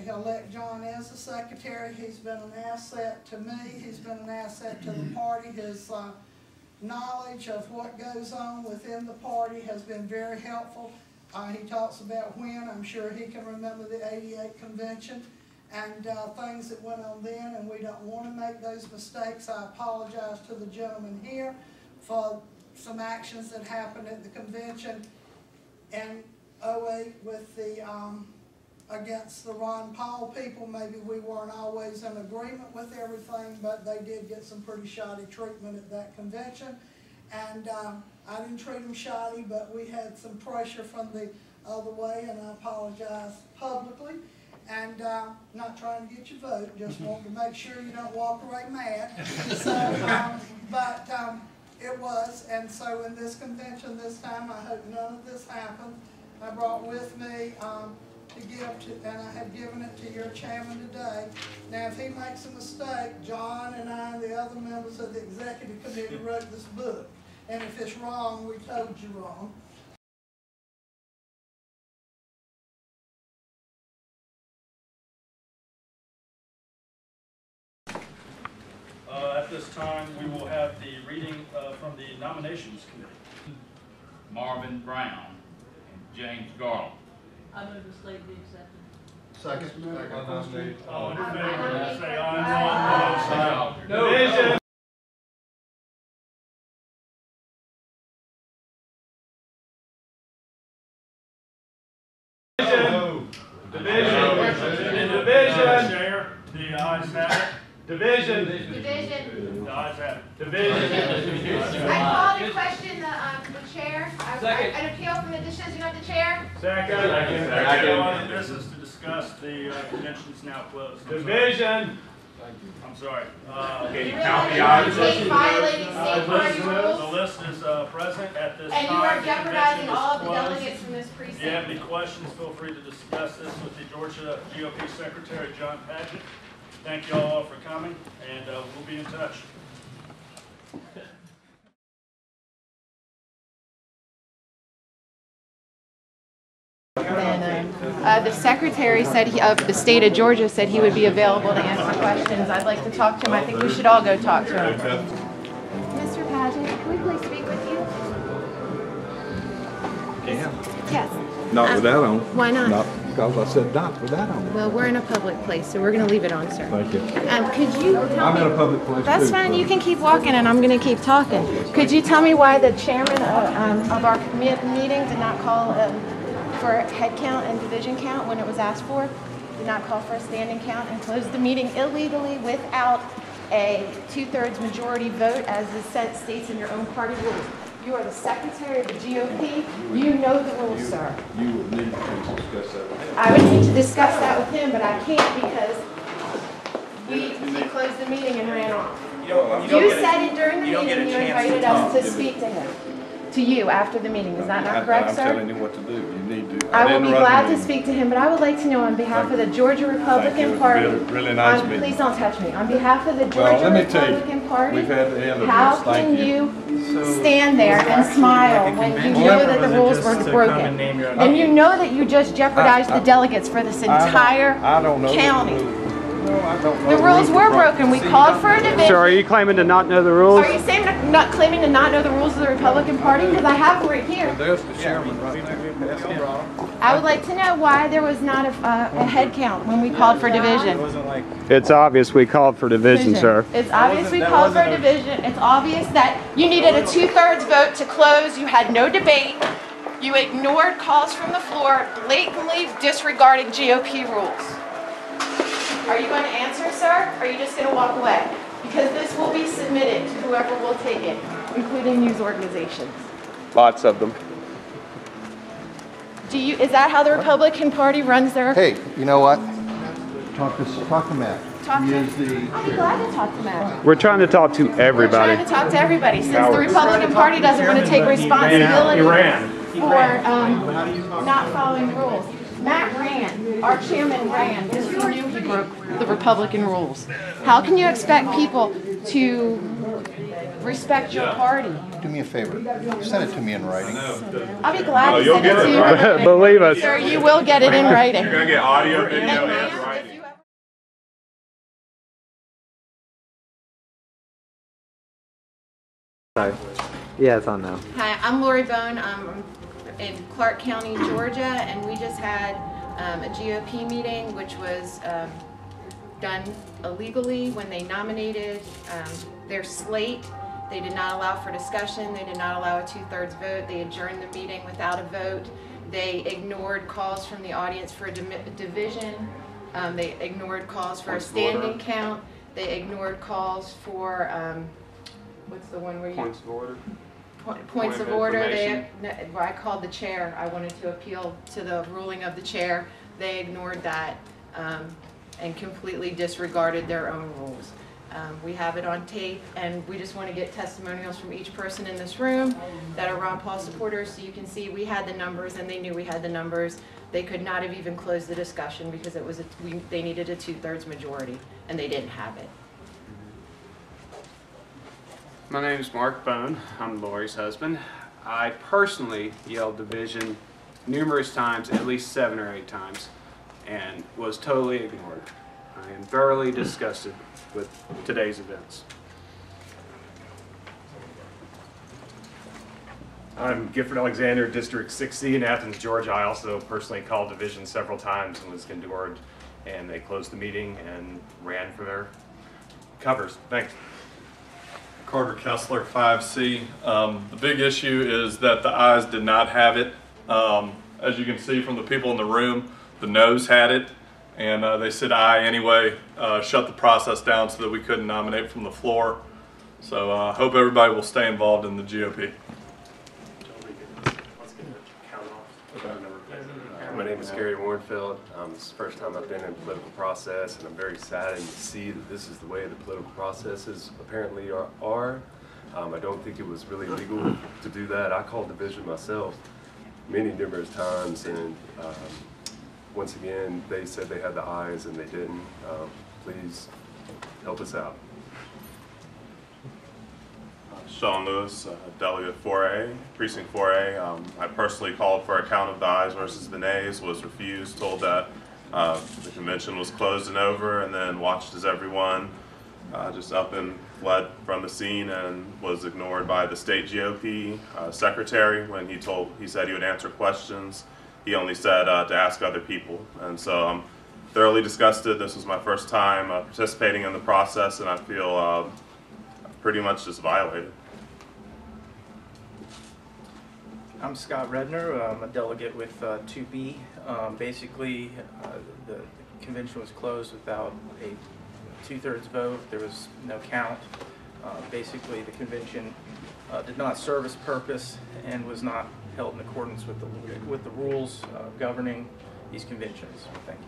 Elect John as the secretary. He's been an asset to me. He's been an asset to the party. His knowledge of what goes on within the party has been very helpful. He talks about when. I'm sure he can remember the '88 convention and things that went on then, and we don't want to make those mistakes. I apologize to the gentleman here for some actions that happened at the convention in '08 with the against the Ron Paul people. Maybe we weren't always in agreement with everything, but they did get some pretty shoddy treatment at that convention. And I didn't treat them shoddy, but we had some pressure from the other way, and I apologize publicly. And not trying to get your vote, just wanting to make sure you don't walk away mad. So, it was, and so in this convention this time, I hope none of this happened. I brought with me to give to, and I have given it to your chairman today. Now, if he makes a mistake, John and I and the other members of the executive committee wrote this book. And if it's wrong, we told you wrong. At this time, we will have the reading from the nominations committee. Marvin Brown and James Garland. I move the slate be accepted. Second. All in favor, say aye. No. Division. Division. Chair, the ayes have it. Division. The ayes have it. Division. I call to question the chair. An appeal from the decision of the chair. Second. This is to discuss the convention is now closed. Division. I'm sorry. Can you count the ayes? Violating state party rules. The list is present at this And time. you are jeopardizing all of the Closed. delegates from this precinct. If you have any questions, feel free to discuss this with the Georgia GOP Secretary, John Padgett. Thank you all for coming, and we'll be in touch. The secretary said of the state of Georgia said he would be available to answer questions. I'd like to talk to him. I think we should all go talk to him. Mr. Padgett, can we please speak with you? Yeah. Yes. Not with that on. Why not? Not because I said not with that on. Well, we're in a public place, so we're going to leave it on, sir. Thank you. Could you tell I'm me? in a public place That's too, fine. so. You can keep walking, and I'm going to keep talking. Could you tell me why the chairman of our meeting did not call for head count and division count when it was asked for? Did not call for a standing count and closed the meeting illegally without a 2/3 majority vote, as is said states in your own party rules. You are the secretary of the GOP. You know the rules, sir. You would need to discuss that with him. I would need to discuss that with him, but I can't because he closed the meeting and ran off. You said it during the meeting. You invited us to speak to him. To you after the meeting. Is that not correct, sir? I'm telling you what to do. You need to. I will be glad to speak to him, but I would like to know on behalf of the Georgia Republican Party. Really nice meeting. Please don't touch me. On behalf of the Georgia Republican Party, we've had the end of how this. Thank can you stand there and smile when you know that the rules were broken? And you know that you just jeopardized the delegates for this entire county. No, I don't know. The rules were broken. We called for a division. So are you claiming to not know the rules? Are you saying not claiming to not know the rules of the Republican Party? Because I have them right here. There's the chairman right there. I would like to know why there was not a head count when we called for division. It's obvious we called for division, sir. It's obvious we called for division. It's obvious that you needed a 2/3 vote to close. You had no debate. You ignored calls from the floor, blatantly disregarding GOP rules. Are you going to answer, sir? Or are you just going to walk away? Because this will be submitted to whoever will take it, including news organizations. Lots of them. Is that how the Republican Party runs their... Hey, you know what? Talk to Matt. I'll be glad to talk to Matt. We're trying to talk to everybody. We're trying to talk to everybody. Since the Republican Party doesn't want to take responsibility for not following rules. Matt ran, our chairman ran, because he knew he broke the Republican rules. How can you expect people to respect your party Do me a favor. Send it to me in writing. I'll be glad to send it to you. Believe us. Sir, you will get it in writing. You're gonna get audio, video, And and ma'am, writing. if you ever- Yeah, it's on now. Hi, I'm Lori Bone. I'm in Clarke County, Georgia, and we just had a GOP meeting, which was done illegally when they nominated their slate. They did not allow for discussion. They did not allow a 2/3 vote. They adjourned the meeting without a vote. They ignored calls from the audience for a division. They ignored calls for a standing count. They ignored calls for, what's the one where you? Points of order. Points of order. I called the chair. I wanted to appeal to the ruling of the chair. They ignored that and completely disregarded their own rules. We have it on tape, and we just want to get testimonials from each person in this room that are Ron Paul supporters, so you can see we had the numbers, and they knew we had the numbers. They could not have even closed the discussion because it was they needed a 2/3 majority, and they didn't have it. My name is Mark Bone. I'm Lori's husband. I personally yelled division numerous times, at least 7 or 8 times, and was totally ignored. I am thoroughly disgusted with today's events. I'm Gifford Alexander, District 6C in Athens, Georgia. I also personally called division several times and was ignored, and they closed the meeting and ran for their covers. Thanks. Carter Kessler, 5C. The big issue is that the ayes did not have it. As you can see from the people in the room, the noes had it, and they said aye anyway, shut the process down so that we couldn't nominate from the floor. So I hope everybody will stay involved in the GOP. My name is Gary Warrenfeld. This is the first time I've been in the political process, and I'm very saddened to see that this is the way the political processes apparently are. I don't think it was really legal to do that. I called division myself numerous times, and once again, they said they had the ayes and they didn't. Please help us out. Sean Lewis, Delegate 4A, Precinct 4A. I personally called for a count of the ayes versus the nays, was refused, told that the convention was closed and over, and then watched as everyone just up and fled from the scene and was ignored by the state GOP secretary when he said he would answer questions. He only said to ask other people, and so I'm thoroughly disgusted. This was my first time participating in the process, and I feel pretty much just violated. I'm Scott Redner. I'm a delegate with 2B. Basically, the convention was closed without a 2/3 vote. There was no count. Basically, the convention did not serve its purpose and was not held in accordance with the rules governing these conventions. Thank you.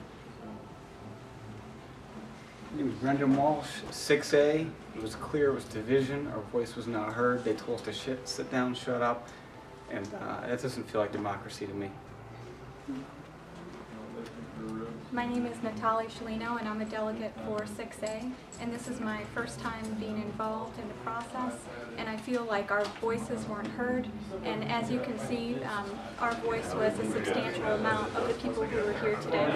My name is Brendan Walsh, 6A. It was clear it was division. Our voice was not heard. They told us to sit down, shut up, and that doesn't feel like democracy to me. My name is Natalie Shalino, and I'm a delegate for 6A, and this is my first time being involved in the process, and I feel like our voices weren't heard, and as you can see, our voice was a substantial amount of the people who were here today.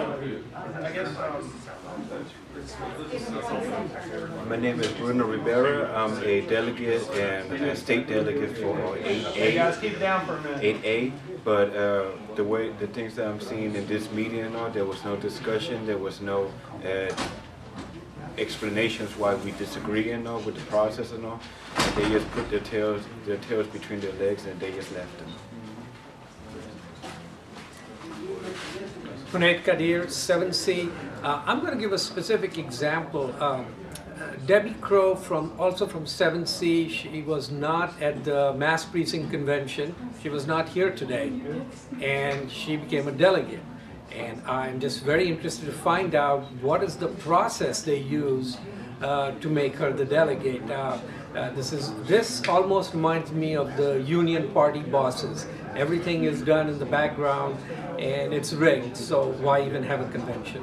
My name is Bruno Rivera. I'm a delegate and a state delegate for 8A. 8A. But the things that I'm seeing in this meeting, there was no discussion. There was no explanations why we disagree with the process and all. And they just put their tails between their legs and they just left them. Puneet Kadir, 7C. I'm going to give a specific example. Debbie Crow, also from 7C, she was not at the Mass Precinct Convention. She was not here today, and she became a delegate. And I'm just very interested to find out what is the process they use to make her the delegate. This almost reminds me of the Union Party bosses. Everything is done in the background, and it's rigged, so why even have a convention?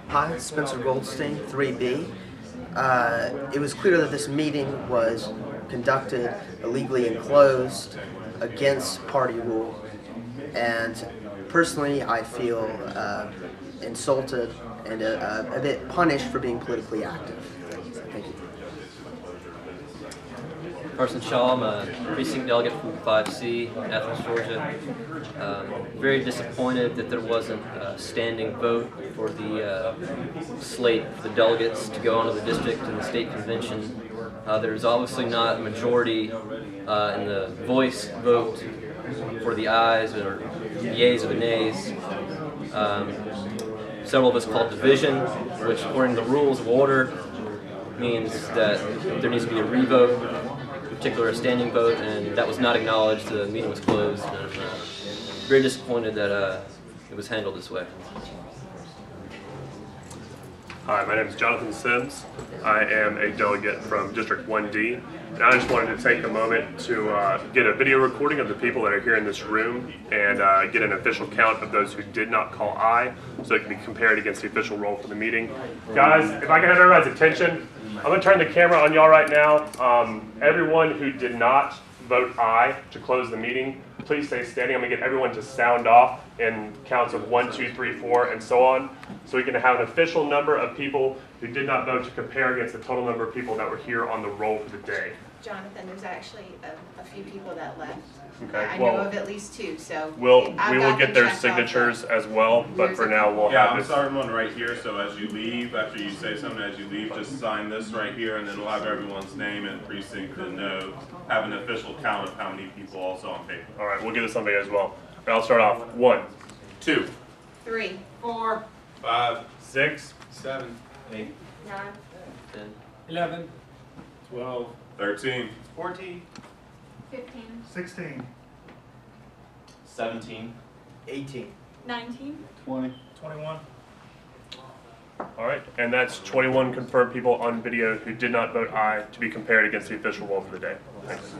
Hi, Spencer Goldstein, 3B. it was clear that this meeting was conducted illegally and closed against party rule, and personally I feel insulted and a bit punished for being politically active. Thank you. Carson Shaw, I'm a precinct delegate from 5C, Athens, Georgia. Very disappointed that there wasn't a standing vote for the slate for the delegates to go onto the district and the state convention. There's obviously not a majority in the voice vote for the ayes or the yeas or the nays. Several of us called division, which according to the rules of order means that there needs to be a revote, in particular a standing vote, and that was not acknowledged. The meeting was closed, and I'm very disappointed that it was handled this way. Hi, my name is Jonathan Sims. I am a delegate from District 1D, and I just wanted to take a moment to get a video recording of the people that are here in this room and get an official count of those who did not call aye, so it can be compared against the official roll for the meeting. Guys, if I can have everybody's attention, I'm going to turn the camera on y'all right now. Everyone who did not vote aye to close the meeting, please stay standing. I'm going to get everyone to sound off in counts of 1, 2, 3, 4, and so on, so we can have an official number of people who did not vote to compare against the total number of people that were here on the roll for the day. Jonathan, there's actually a few people that left. Okay, I know of at least 2, so. we will get their signatures as well, but for now we'll have I'm this. starting one right here, so as you leave, after you say something, as you leave, just sign this right here, and then we'll have everyone's name and precinct and have an official count of how many people also on paper. All right, we'll get this on video as well. And I'll start off. 1, 2, 3, 4, 5, 6, 7, 8, 9, 10, 11, 12, 13, 14, 15, 16, 17, 18, 19. 20. 21. All right, and that's 21 confirmed people on video who did not vote aye to be compared against the official roll for the day. Thanks.